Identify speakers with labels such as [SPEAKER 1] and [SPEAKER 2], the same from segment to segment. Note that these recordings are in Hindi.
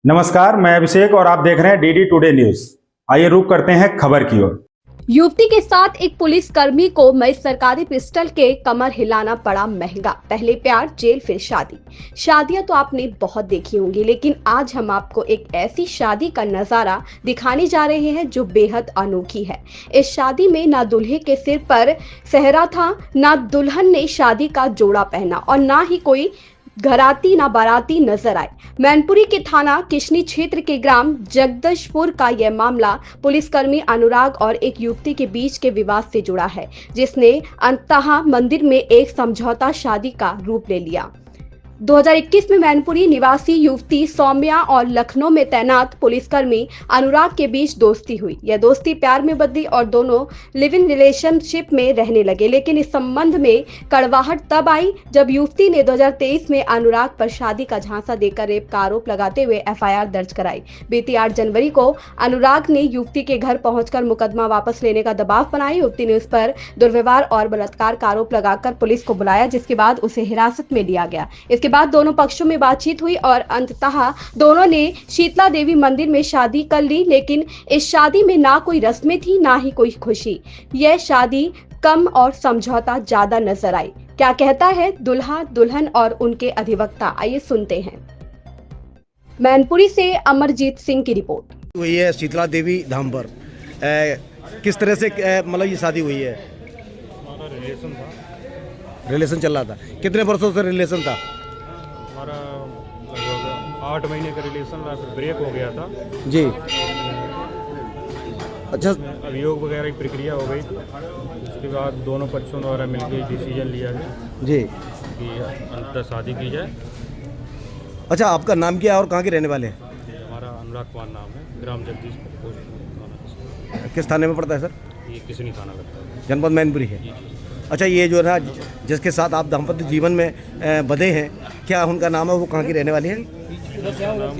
[SPEAKER 1] नमस्कार, मैं अभिषेक और आप देख रहे हैं डीडी टुडे न्यूज। आइए रुक करते हैं खबर की ओर।
[SPEAKER 2] युवती के साथ एक पुलिस कर्मी को मई सरकारी पिस्टल के कमर हिलाना पड़ा महंगा। पहले प्यार, जेल, फिर शादी। शादियां तो आपने बहुत देखी होंगी, लेकिन आज हम आपको एक ऐसी शादी का नजारा दिखाने जा रहे हैं जो बेहद अनोखी है। इस शादी में ना दूल्हे के सिर पर सेहरा था, ना दुल्हन ने शादी का जोड़ा पहना और ना ही कोई घराती ना बाराती नजर आए। मैनपुरी के थाना किशनी क्षेत्र के ग्राम जगदशपुर का यह मामला पुलिसकर्मी अनुराग और एक युवती के बीच के विवाद से जुड़ा है, जिसने अंततः मंदिर में एक समझौता शादी का रूप ले लिया। 2021 में मैनपुरी निवासी युवती सौम्या और लखनऊ में तैनात पुलिसकर्मी अनुराग के बीच दोस्ती हुई। यह दोस्ती प्यार में बदली और दोनों लिव इन रिलेशनशिप में रहने लगे, लेकिन इस संबंध में कड़वाहट तब आई जब युवती ने 2023 में अनुराग पर शादी का झांसा देकर रेप का आरोप लगाते हुए एफआईआर दर्ज कराई। बीती 8 जनवरी को अनुराग ने युवती के घर पहुंचकर मुकदमा वापस लेने का दबाव बनाया। युवती ने उस पर दुर्व्यवहार और बलात्कार का आरोप लगाकर पुलिस को बुलाया, जिसके बाद उसे हिरासत में लिया गया। इसके बाद दोनों पक्षों में बातचीत हुई और अंततः दोनों ने शीतला देवी मंदिर में शादी कर ली, लेकिन इस शादी में ना कोई रस्में थी, ना ही कोई खुशी। यह शादी कम और समझौता ज्यादा नजर आई। क्या कहता है दुल्हा दुल्हन और उनके अधिवक्ता, आइए सुनते हैं। मैनपुरी से अमरजीत सिंह की रिपोर्ट।
[SPEAKER 3] हुई है शीतला देवी धाम पर। किस तरह से मतलब ये शादी हुई है?
[SPEAKER 4] हमारा रिलेशन था।
[SPEAKER 3] रिलेशन चल रहा था। कितने वर्षों से रिलेशन था?
[SPEAKER 4] हमारा लगभग 8 महीने का रिलेशन रहा, फिर ब्रेक हो गया था।
[SPEAKER 3] जी। अच्छा।
[SPEAKER 4] अभियोग वगैरह की प्रक्रिया हो गई थी। उसके बाद दोनों पक्षों द्वारा मिलकर डिसीजन लिया गया
[SPEAKER 3] जी
[SPEAKER 4] कि अंततः शादी की जाए।
[SPEAKER 3] अच्छा, आपका नाम क्या है और कहाँ के रहने वाले हैं?
[SPEAKER 4] हमारा अनुराग कुमार नाम है, ग्राम जगदीशपुर पोस्ट थाना।
[SPEAKER 3] किस थाने में पड़ता है सर?
[SPEAKER 4] ये किसनी थाना लगता है?
[SPEAKER 3] जनपद मैनपुरी है।
[SPEAKER 4] जी जी।
[SPEAKER 3] अच्छा, ये जो है ना जिसके साथ आप दाम्पत्य जीवन में बंधे हैं, क्या उनका नाम है? वो कहाँ की रहने वाली है?
[SPEAKER 4] नाम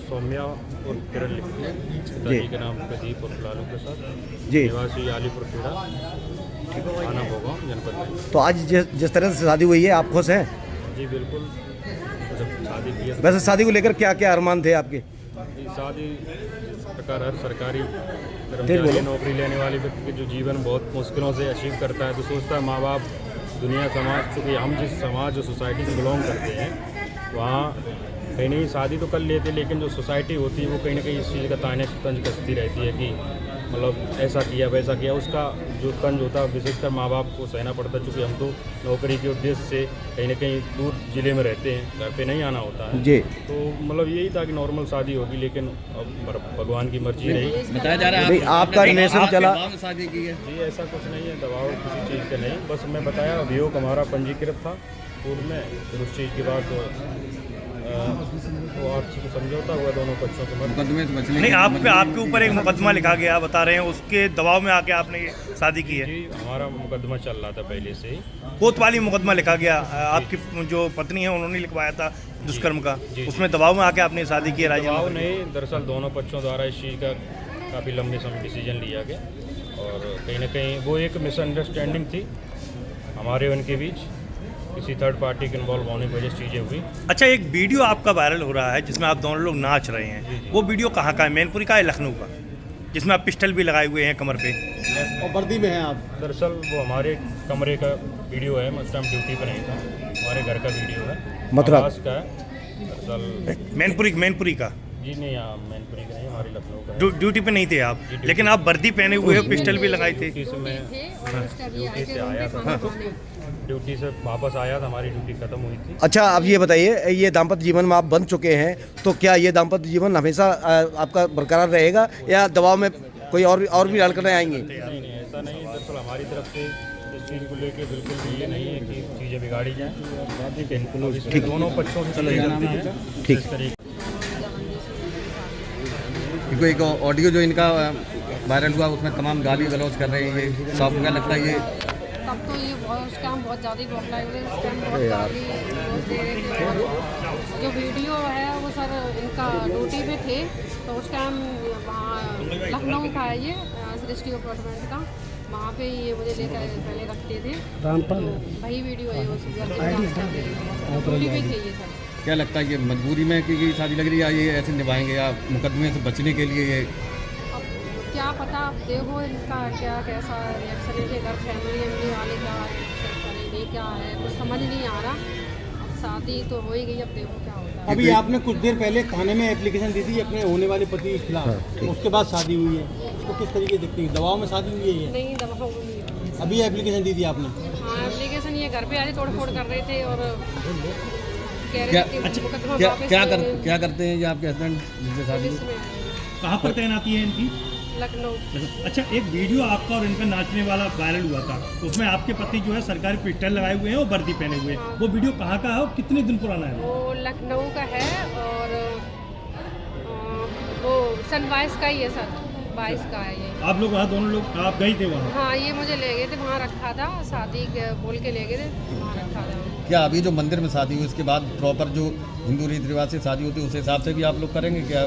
[SPEAKER 4] सौम्या और किरण लिखती है। पिताजी के नाम प्रदीप और लालू प्रसाद।
[SPEAKER 3] जी।
[SPEAKER 4] निवासी आलीपुर खेड़ा, थाना भोगांव, जनपद में।
[SPEAKER 3] तो आज जिस तरह से शादी हुई है, आप खुश हैं?
[SPEAKER 4] जी बिल्कुल। जब शादी की है,
[SPEAKER 3] वैसे शादी को लेकर क्या क्या अरमान थे आपके?
[SPEAKER 4] शादी जिस प्रकार हर सरकारी कर्मचारी नौकरी लेने वाले व्यक्ति के जो जीवन बहुत मुश्किलों से अचीव करता है, तो सोचता है माँ बाप, दुनिया, समाज, चूँकि हम जिस समाज और सोसाइटी से बिलोंग करते हैं, वहाँ कहीं नहीं शादी तो कर लेते, लेकिन जो सोसाइटी होती है वो कहीं ना कहीं इस चीज़ का ताने तंज कसती रहती है कि मतलब ऐसा किया वैसा किया। उसका जो तंज होता है विशेषकर माँ बाप को सहना पड़ता है, चूँकि हम तो नौकरी के उद्देश्य से कहीं ना कहीं दूर जिले में रहते हैं, घर पे नहीं आना होता है
[SPEAKER 3] जी।
[SPEAKER 4] तो मतलब यही था कि नॉर्मल शादी होगी, लेकिन अब भगवान की मर्जी रही।
[SPEAKER 5] बताया जा रहा है
[SPEAKER 3] आपका रिलेशन चला?
[SPEAKER 5] शादी की है
[SPEAKER 4] जी ऐसा कुछ नहीं है, दबाव किसी चीज़ का नहीं। बस मैं बताया अभियोग हमारा पंजीकृत था पूर्व में, फिर उस चीज़ के बाद तो आपसे समझौता हुआ दोनों पक्षों के मध्य।
[SPEAKER 5] मुकदमे से बचने
[SPEAKER 6] नहीं, आपके ऊपर एक मुकदमा लिखा गया, बता रहे हैं उसके दबाव में आके आपने ये शादी की है।
[SPEAKER 4] जी हमारा मुकदमा चल रहा था पहले से ही।
[SPEAKER 6] कोतवाली मुकदमा लिखा गया, आपकी जो पत्नी है उन्होंने लिखवाया था दुष्कर्म का, उसमें दबाव में आके आपने शादी की है?
[SPEAKER 4] दबाव नहीं, दरअसल दोनों पक्षों द्वारा इस चीज़ का काफ़ी लंबे समय डिसीजन लिया गया और कहीं ना कहीं वो एक मिसअंडरस्टैंडिंग थी हमारे उनके बीच, किसी थर्ड पार्टी के इन्वॉल्व होने की वजह से चीज़ें हुई।
[SPEAKER 6] अच्छा, एक वीडियो आपका वायरल हो रहा है जिसमें आप दोनों लोग नाच रहे हैं, वो वीडियो कहाँ का है? मैनपुरी का है, लखनऊ का, जिसमें आप पिस्टल भी लगाए हुए हैं कमर पे
[SPEAKER 3] और वर्दी में हैं आप?
[SPEAKER 4] दरअसल वो हमारे कमरे का वीडियो है, मैं उस टाइम ड्यूटी पर नहीं था, हमारे घर का वीडियो है,
[SPEAKER 3] मथुरा
[SPEAKER 4] आवास का है दरअसल।
[SPEAKER 6] मैनपुरी का?
[SPEAKER 4] जी नहीं, यहाँ मैनपुरी का नहीं, हमारे लखनऊ का है।
[SPEAKER 6] ड्यूटी पे नहीं थे आप, लेकिन आप वर्दी पहने हुए हो, पिस्टल भी लगाए थे।
[SPEAKER 4] ड्यूटी से मैं ड्यूटी से आया था, ड्यूटी से वापस आया था, हमारी ड्यूटी खत्म हुई थी।
[SPEAKER 3] अच्छा, अब ये बताइए, ये दाम्पत्य जीवन में आप बंध चुके हैं, तो क्या ये दाम्पत्य जीवन हमेशा आपका बरकरार रहेगा या दबाव में कोई और भी डालकर आएंगे?
[SPEAKER 4] नहीं नहीं, ऐसा नहीं। दरअसल हमारी तरफ से इस चीज़ को लेके बिल्कुल भी ये नहीं है कि चीज़ें बिगाड़ी जाएँ। ठीक, दोनों पक्षों से चली जाती है।
[SPEAKER 3] ठीक।
[SPEAKER 5] एक ऑडियो जो इनका वायरल हुआ उसमें तमाम गाली गलौज कर रहे हैं, ये साफ क्या लगता है? ये
[SPEAKER 7] तब तो ये बहुत उस टाइम बहुत ज़्यादा ही बॉकलाइव है, उस टाइम बहुत गाली गलौज दे रहे थे। और जो वीडियो है वो सर इनका ड्यूटी पे थे, तो उस टाइम वहाँ लखनऊ का है ये सृष्टि अपार्टमेंट का, वहाँ पे ये मुझे लेकर पहले रखते थे, तो वही वीडियो है, उस ड्यूटी पे थे ये सर।
[SPEAKER 5] क्या लगता है, ये मजबूरी में कि ये शादी लग रही है, या ये ऐसे निभाएंगे, या मुकदमे से बचने के लिए ये?
[SPEAKER 7] अब क्या पता, अब देखो इनका क्या कैसा रिएक्शन, इनके घर फैमिली वाले क्या एक्सेप्ट करेंगे, क्या है कुछ समझ नहीं आ रहा। अब शादी तो हो ही गई, अब देखो क्या होता है।
[SPEAKER 8] अभी आपने कुछ देर पहले थाने में एप्लीकेशन दी थी अपने होने वाले पति के खिलाफ, उसके बाद शादी हुई है, उसको किस तरीके से देखती है? दबाव में शादी हुई है ये?
[SPEAKER 7] नहीं, दवा नहीं है।
[SPEAKER 8] अभी एप्लीकेशन दी थी आपने?
[SPEAKER 7] हाँ, एप्लीकेशन ये घर पे आए तोड़ फोड़ कर रहे थे और कह
[SPEAKER 5] क्या
[SPEAKER 7] रहे थे कि मुकदमा
[SPEAKER 5] क्या
[SPEAKER 7] वापस
[SPEAKER 5] क्या
[SPEAKER 7] ले
[SPEAKER 5] कर
[SPEAKER 7] लें।
[SPEAKER 5] क्या करते हैं ये आपके हस्बैंड जिनसे शादी
[SPEAKER 7] पुलिस
[SPEAKER 5] हुई?
[SPEAKER 7] में आए,
[SPEAKER 9] कहाँ पर तैनाती है इनकी?
[SPEAKER 7] लखनऊ।
[SPEAKER 9] अच्छा, एक वीडियो आपका और इनका नाचने वाला वायरल हुआ था, उसमें आपके पति जो है सरकारी पिस्टल लगाए हुए हैं और वर्दी पहने हुए हैं। वो वीडियो कहाँ का है और कितने दिन पुराना है?
[SPEAKER 7] वो लखनऊ का है और वो सन 22 का ही है सर, 22 का है ये।
[SPEAKER 9] आप लोग वहाँ दोनों लोग आप गए थे वहाँ?
[SPEAKER 7] हाँ, ये मुझे ले गए थे, वहाँ रखा था, शादी बोल के ले गए थे, वहाँ रखा था।
[SPEAKER 5] क्या अभी जो मंदिर में शादी हुई उसके बाद प्रॉपर जो हिंदू रीति रिवाज से शादी होती है उस हिसाब से भी आप लोग करेंगे क्या?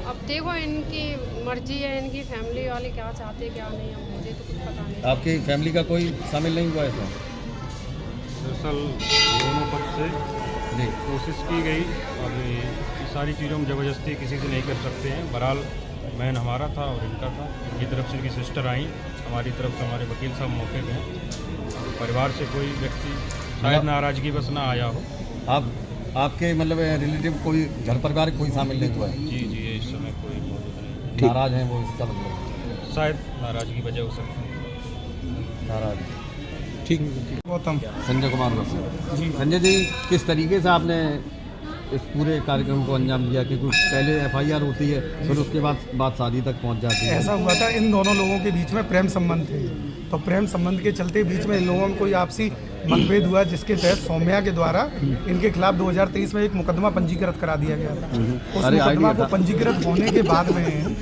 [SPEAKER 7] अब देखो इनकी मर्जी है, इनकी फैमिली वाले क्या चाहते क्या नहीं, अब मुझे तो कुछ पता नहीं।
[SPEAKER 5] आपकी फैमिली का कोई शामिल नहीं हुआ इसमें?
[SPEAKER 4] दरअसल दोनों पक्ष से
[SPEAKER 5] जी,
[SPEAKER 4] कोशिश की गई। अब ये सारी चीज़ों में ज़बरदस्ती किसी से नहीं कर सकते हैं। बहरहाल मैन हमारा था और इनका था। इनकी तरफ से इनकी सिस्टर आई, हमारी तरफ से हमारे वकील साहब मौके पे हैं। परिवार से कोई व्यक्ति शायद नाराज़गी बस ना आया हो।
[SPEAKER 5] आपके मतलब रिलेटिव कोई घर परिवार कोई शामिल नहीं हुआ है?
[SPEAKER 4] जी जी, इस समय कोई मौजूद नहीं।
[SPEAKER 5] नाराज हैं वो, इसका मतलब
[SPEAKER 4] शायद नाराज़गी की वजह हो सकती है।
[SPEAKER 5] नाराज।
[SPEAKER 8] ठीक। गौतम।
[SPEAKER 5] संजय कुमार जी। संजय जी, किस तरीके से आपने इस पूरे कार्यक्रम को अंजाम दिया? कि कुछ पहले FIR होती है, फिर उसके बाद बात शादी तक पहुंच जाती है?
[SPEAKER 8] ऐसा हुआ था, इन दोनों लोगों के बीच में प्रेम संबंध थे, तो प्रेम संबंध के चलते बीच में इन लोगों में कोई आपसी मतभेद हुआ, जिसके तहत सौम्या के द्वारा इनके खिलाफ 2023 में एक मुकदमा पंजीकृत करा दिया गया था। उस मुकदमा को पंजीकृत होने के बाद में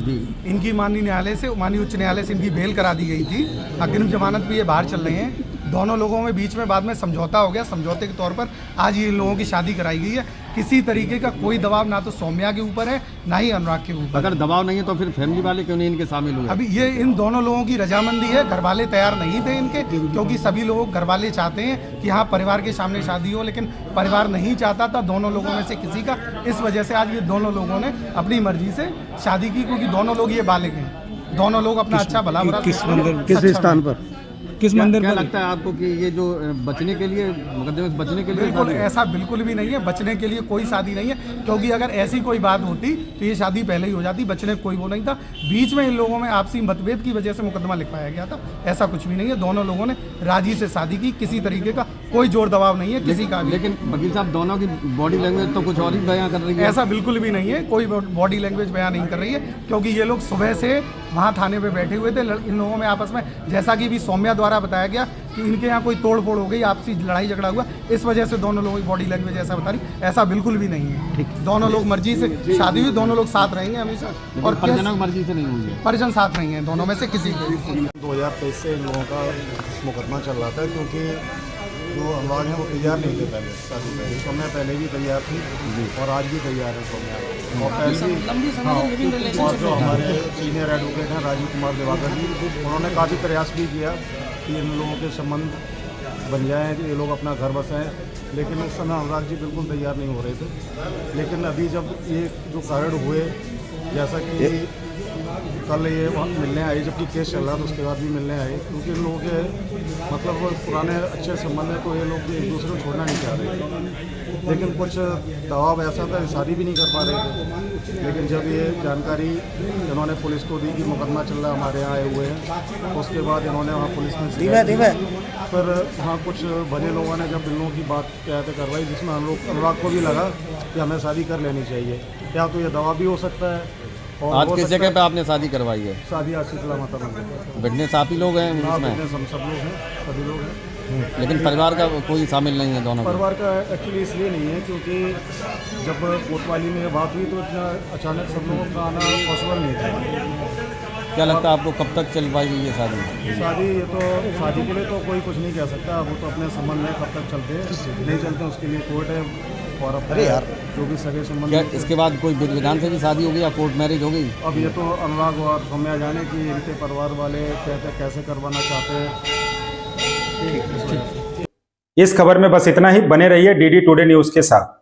[SPEAKER 5] जी,
[SPEAKER 8] इनकी माननीय उच्च न्यायालय से इनकी बेल करा दी गई थी। अग्रिम जमानत भी ये बाहर चल रहे हैं। दोनों लोगों में बीच में बाद में समझौता हो गया। समझौते के तौर पर आज ये इन लोगों की शादी कराई गई है। किसी तरीके का कोई दबाव ना तो सौम्या के ऊपर है ना ही अनुराग के ऊपर।
[SPEAKER 5] अगर दबाव नहीं है तो फिर फैमिली वाले क्यों नहीं इनके शामिल हुए?
[SPEAKER 8] अभी ये इन दोनों लोगों की रजामंदी है। घर वाले तैयार नहीं थे इनके, क्योंकि सभी लोग घर वाले चाहते हैं कि हाँ परिवार के सामने शादी हो, लेकिन परिवार नहीं चाहता था दोनों लोगों में से किसी का। इस वजह से आज ये दोनों लोगों ने अपनी मर्जी से शादी की, क्योंकि दोनों लोग ये बालिग हैं। दोनों लोग अपना अच्छा भला बुरा
[SPEAKER 3] किस स्थान पर, किस मंदिर
[SPEAKER 5] क्या
[SPEAKER 3] पर?
[SPEAKER 5] लगता है आपको कि ये जो बचने के लिए, मुकदमे से बचने के लिए
[SPEAKER 8] बिल्कुल
[SPEAKER 5] शादी है?
[SPEAKER 8] ऐसा बिल्कुल भी नहीं है। बचने के लिए कोई शादी नहीं है, क्योंकि अगर ऐसी कोई बात होती तो ये शादी पहले ही हो जाती। बचने कोई वो नहीं था। बीच में इन लोगों में आपसी मतभेद की वजह से मुकदमा लिखवाया गया था। ऐसा कुछ भी नहीं है। दोनों लोगों ने राजी से शादी की। किसी तरीके का कोई जोर दबाव नहीं है किसी का भी।
[SPEAKER 5] लेकिन वकील साहब, दोनों की बॉडी लैंग्वेज तो कुछ और ही बयां कर रही है।
[SPEAKER 8] ऐसा बिल्कुल भी नहीं है। कोई बॉडी लैंग्वेज बयान नहीं कर रही है, क्योंकि ये लोग सुबह से वहाँ थाने पे बैठे हुए थे। इन लोगों में आपस में, जैसा कि भी सौम्या द्वारा बताया गया कि इनके यहाँ कोई तोड़ फोड़ हो गई, आपसी लड़ाई झगड़ा हुआ, इस वजह से दोनों लोगों की बॉडी लैंग्वेज ऐसा बता रही। ऐसा बिल्कुल भी नहीं है। दोनों लोग मर्जी से शादी हुई, दोनों लोग साथ रहेंगे हमेशा। और
[SPEAKER 5] परिजनों की मर्जी से नहीं हुई है?
[SPEAKER 8] परिजन साथ नहीं है दोनों में से किसी के।
[SPEAKER 10] 2023 से इन लोगों का मुकदमा चल रहा था, क्योंकि जो अनुराग हैं वो तैयार नहीं थे पहले शादी पहले। सौम्या पहले भी तैयार थी और आज भी तैयार है सौम्या। और पहले और जो हमारे सीनियर एडवोकेट हैं राजीव कुमार दिवाकर जी, उन्होंने काफ़ी प्रयास भी किया कि इन लोगों के संबंध बन जाएँ, कि ये लोग अपना घर बसाएँ, लेकिन उस समय अनुराग जी बिल्कुल तैयार नहीं हो रहे थे। लेकिन अभी जब ये जो कारण हुए, जैसा कि कल ये वहाँ मिलने आए, जबकि केस चल रहा था उसके बाद भी मिलने आए, क्योंकि इन लोगों के मतलब पुराने अच्छे संबंध है, तो ये लोग एक दूसरे को छोड़ना नहीं चाह रहे थे। लेकिन कुछ दबाव ऐसा था, शादी भी नहीं कर पा रहे थे। लेकिन जब ये जानकारी इन्होंने पुलिस को दी कि मुकदमा चल रहा है, हमारे यहाँ आए हुए हैं, उसके बाद इन्होंने वहाँ पुलिस में फिर वहाँ कुछ बड़े लोगों ने जब इन लोगों की बात कहते करवाई, जिसमें हम लोग अनुराग को भी लगा कि हमें शादी कर लेनी चाहिए। या तो ये दवा भी हो सकता है। और
[SPEAKER 5] आज किस जगह पे आपने शादी करवाई है?
[SPEAKER 10] शादी आज शीतला माता मंदिर।
[SPEAKER 5] विटनेस आप ही लोग हैं इसमें?
[SPEAKER 10] हम सब लोग हैं, सभी लोग हैं।
[SPEAKER 5] लेकिन परिवार का कोई शामिल नहीं है दोनों?
[SPEAKER 10] परिवार का एक्चुअली इसलिए नहीं है, क्योंकि जब कोतवाली में ये बात हुई तो इतना अचानक सब लोगों का आना पॉसिबल नहीं था।
[SPEAKER 5] क्या लगता है आपको कब तक चल पाएगी ये शादी?
[SPEAKER 10] ये तो शादी के लिए तो कोई कुछ नहीं कह सकता। वो तो अपने संबंध में कब तक चलते हैं नहीं चलते, उसके लिए कोर्ट है। और अरे यार, जो भी सगे संबंध,
[SPEAKER 5] क्या इसके बाद कोई विधि विधान से भी शादी होगी या कोर्ट मैरिज होगी?
[SPEAKER 10] अब ये तो अनुराग और सौम्या जाने कि इनके परिवार वाले कहते कैसे करवाना चाहते हैं।
[SPEAKER 1] इस खबर में बस इतना ही। बने रहिए डीडी टुडे न्यूज के साथ।